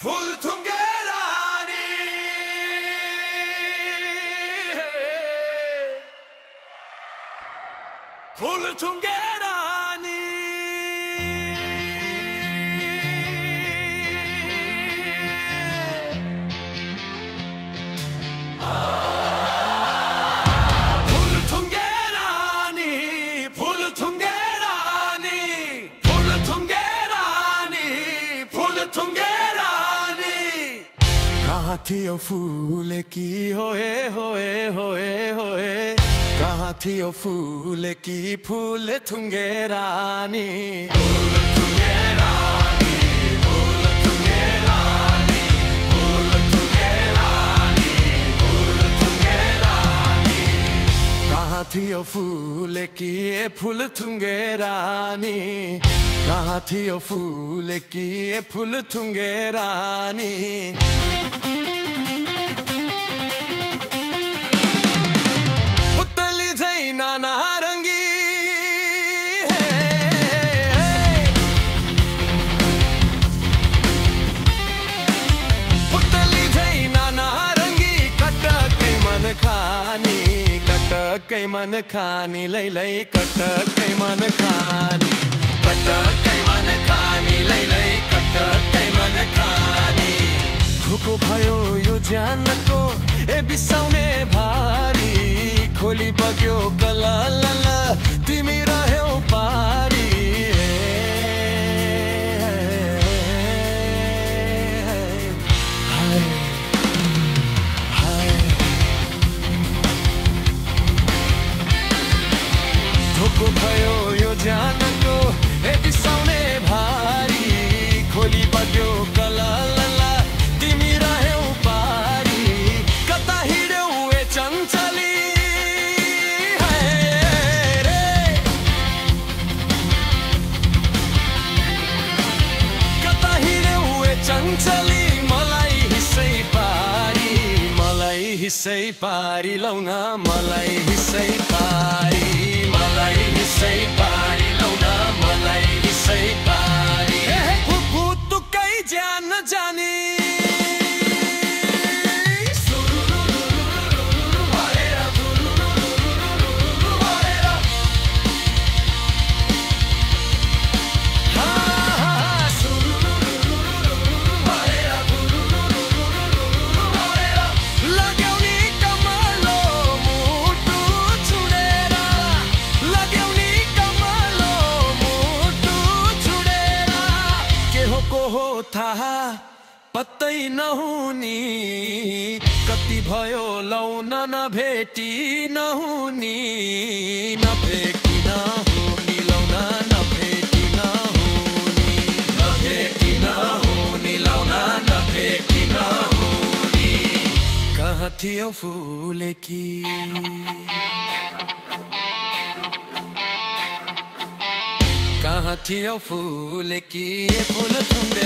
फुलथुङ्गेरानी फुलथुङ्गेरानी कहाँ थियो फूल की होए होए होए होए कहाँ थियो फूल की फुलथुङ्गेरानी फुलथुङ्गेरानी फुलथुङ्गेरानी फुलथुङ्गेरानी फुलथुङ्गेरानी कहाँ थियो फूल की फुलथुङ्गेरानी कहाँ थियो फूल की फुलथुङ्गेरानी नारंगी पुतली झै नारंगी कटकै मन खानी लैलै कटकै मन खानी कटकै मन खानी लैलै कटकै मन खानी खुको भयो यो ज्यानको ए बिसाउने भारी खोली बग्यो कलल तिमी रह्यौ पारी धोको भयो यो ज्यानको ए बिसाउने भारी खोली बग्यो कलल तिमी रह्यौ पारी कता हिँड्यौ ए चञ्चली चञ्चली मलाई हिस्सै पारी लौन मलाई हिस्सै पारी लौन मलाई हिस्सै पारी तुक्कै ज्यान जाने थाहा पत्तै नहुनी कति भयो लौन नभेटी नहुनी नभेटी नहुनी लौन नभेटी नहुनी नभेटी नहुनी लौन नभेटी नहुनी कहाँ थियो फूल की कहाँ थियो फूल की फुलथुङ्गे